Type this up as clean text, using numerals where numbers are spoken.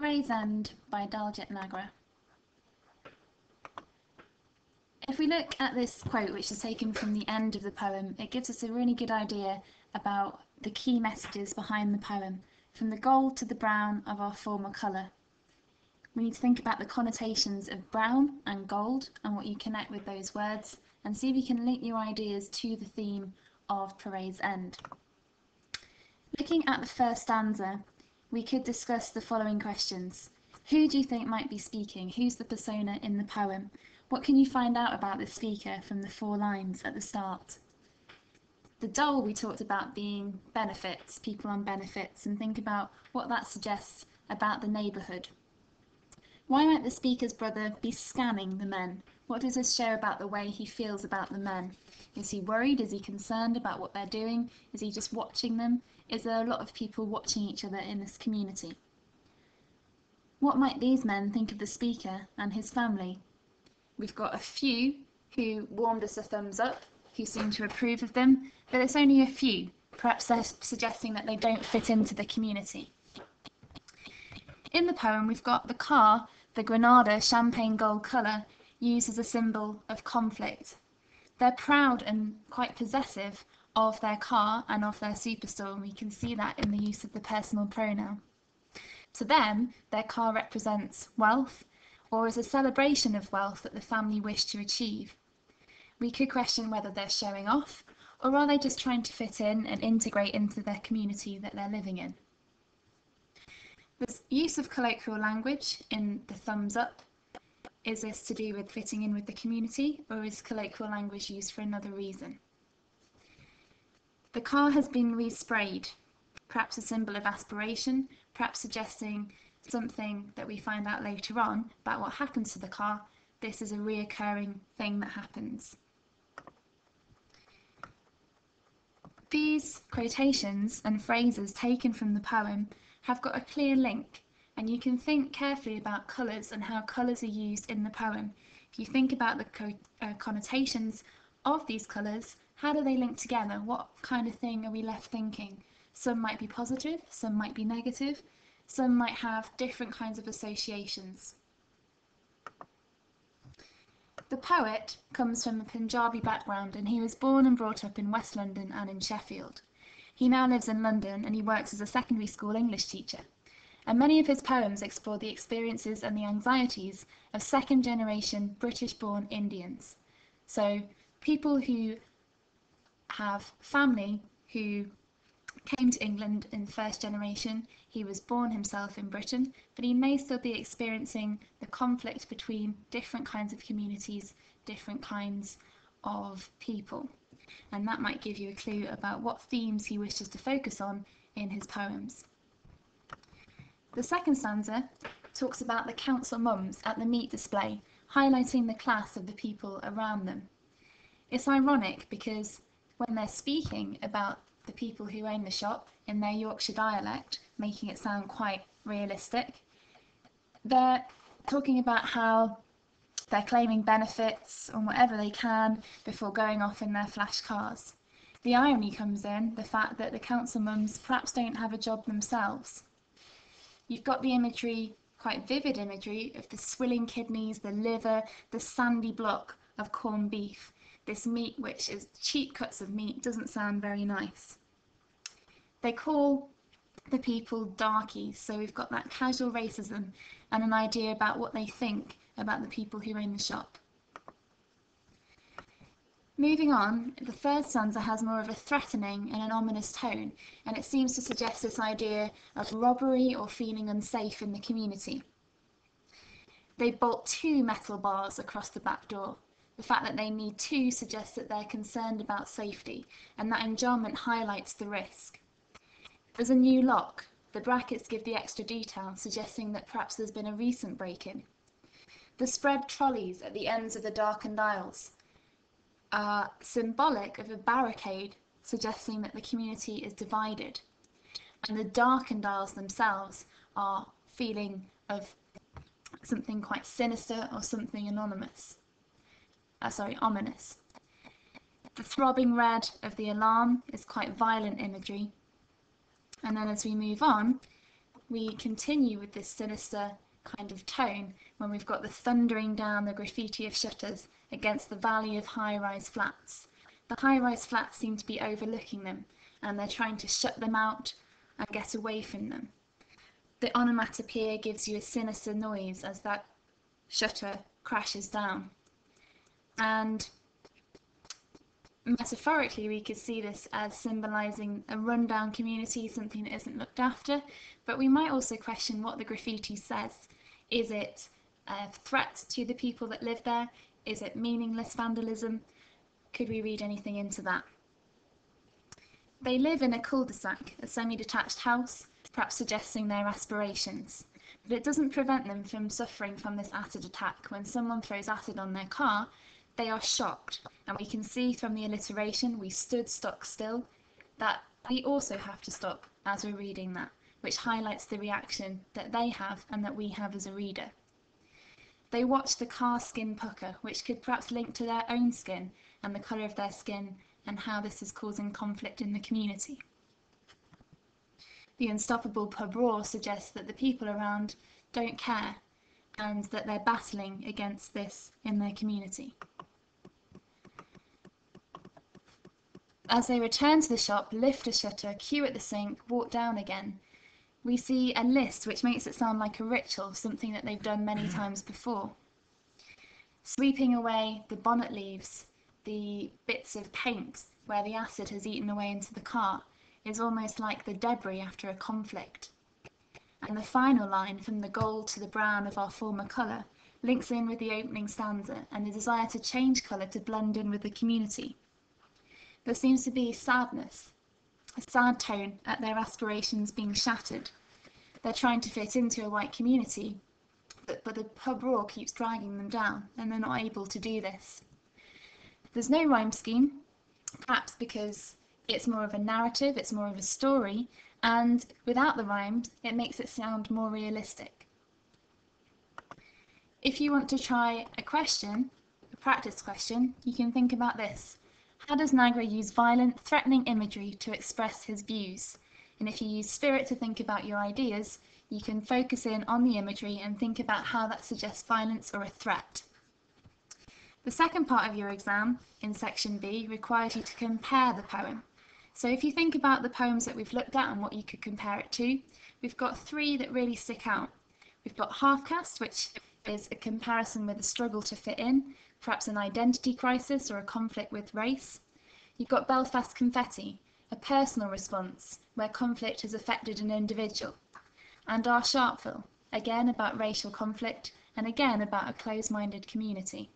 Praise End by Daljit Nagra. If we look at this quote, which is taken from the end of the poem, it gives us a really good idea about the key messages behind the poem, from the gold to the brown of our former colour. We need to think about the connotations of brown and gold and what you connect with those words, and see if you can link your ideas to the theme of Praise End. Looking at the first stanza, we could discuss the following questions. Who do you think might be speaking? Who's the persona in the poem? What can you find out about the speaker from the 4 lines at the start? The dole we talked about being benefits, people on benefits, and think about what that suggests about the neighbourhood. Why might the speaker's brother be scanning the men? What does this show about the way he feels about the men? Is he worried? Is he concerned about what they're doing? Is he just watching them? Is there a lot of people watching each other in this community? What might these men think of the speaker and his family? We've got a few who warmed us a thumbs up, who seem to approve of them, but it's only a few. Perhaps they're suggesting that they don't fit into the community. In the poem, we've got the car, the Granada champagne gold colour, used as a symbol of conflict. They're proud and quite possessive of their car and of their superstore, and we can see that in the use of the personal pronoun. To them, their car represents wealth, or is a celebration of wealth that the family wish to achieve. We could question whether they're showing off, or are they just trying to fit in and integrate into their community that they're living in. The use of colloquial language in the thumbs up, is this to do with fitting in with the community, or is colloquial language used for another reason? The car has been resprayed, perhaps a symbol of aspiration, perhaps suggesting something that we find out later on about what happens to the car. This is a reoccurring thing that happens. These quotations and phrases taken from the poem have got a clear link, and you can think carefully about colours and how colours are used in the poem. If you think about the connotations of these colours, how do they link together? What kind of thing are we left thinking? Some might be positive, some might be negative, some might have different kinds of associations. The poet comes from a Punjabi background, and he was born and brought up in West London and in Sheffield. He now lives in London, and he works as a secondary school English teacher. And many of his poems explore the experiences and the anxieties of second-generation British-born Indians. So people who have family who came to England in the first generation. He was born himself in Britain, but he may still be experiencing the conflict between different kinds of communities, different kinds of people. And that might give you a clue about what themes he wishes to focus on in his poems. The second stanza talks about the council mums at the meat display, highlighting the class of the people around them. It's ironic because when they're speaking about the people who own the shop in their Yorkshire dialect, making it sound quite realistic, they're talking about how they're claiming benefits on whatever they can before going off in their flash cars. The irony comes in the fact that the council mums perhaps don't have a job themselves. You've got the imagery, quite vivid imagery, of the swilling kidneys, the liver, the sandy block of corned beef. This meat, which is cheap cuts of meat, doesn't sound very nice. They call the people darkies, so we've got that casual racism and an idea about what they think about the people who own the shop. Moving on, the third stanza has more of a threatening and an ominous tone, and it seems to suggest this idea of robbery or feeling unsafe in the community. They bolt 2 metal bars across the back door. The fact that they need 2 suggests that they're concerned about safety, and that enjambment highlights the risk. There's a new lock. The brackets give the extra detail, suggesting that perhaps there's been a recent break-in. The spread trolleys at the ends of the darkened aisles are symbolic of a barricade, suggesting that the community is divided. And the darkened aisles themselves are feeling of something quite sinister or something ominous. The throbbing red of the alarm is quite violent imagery. And then as we move on, we continue with this sinister kind of tone when we've got the thundering down the graffiti of shutters against the valley of high-rise flats. The high-rise flats seem to be overlooking them, and they're trying to shut them out and get away from them. The onomatopoeia gives you a sinister noise as that shutter crashes down. And metaphorically, we could see this as symbolising a rundown community, something that isn't looked after, but we might also question what the graffiti says. Is it a threat to the people that live there? Is it meaningless vandalism? Could we read anything into that? They live in a cul-de-sac, a semi-detached house, perhaps suggesting their aspirations. But it doesn't prevent them from suffering from this acid attack. When someone throws acid on their car, they are shocked. And we can see from the alliteration, we stood stock still, that we also have to stop as we're reading that, which highlights the reaction that they have and that we have as a reader. They watch the car skin pucker, which could perhaps link to their own skin and the colour of their skin and how this is causing conflict in the community. The unstoppable pub roar suggests that the people around don't care and that they're battling against this in their community. As they return to the shop, lift a shutter, queue at the sink, walk down again, we see a list which makes it sound like a ritual, something that they've done many times before. Sweeping away the bonnet leaves, the bits of paint where the acid has eaten away into the car, is almost like the debris after a conflict. And the final line, from the gold to the brown of our former colour, links in with the opening stanza and the desire to change colour to blend in with the community. There seems to be sadness, a sad tone at their aspirations being shattered. They're trying to fit into a white community, but the pub roar keeps dragging them down, and they're not able to do this. There's no rhyme scheme, perhaps because it's more of a narrative, it's more of a story, and without the rhymes, it makes it sound more realistic. If you want to try a question, a practice question, you can think about this. How does Nagra use violent, threatening imagery to express his views? And if you use spirit to think about your ideas, you can focus in on the imagery and think about how that suggests violence or a threat. The second part of your exam, in section B, requires you to compare the poem. So if you think about the poems that we've looked at and what you could compare it to, we've got three that really stick out. We've got Half Caste, which is a comparison with a struggle to fit in, perhaps an identity crisis or a conflict with race. You've got Belfast Confetti, a personal response where conflict has affected an individual. And Our Sharpeville, again about racial conflict and again about a closed-minded community.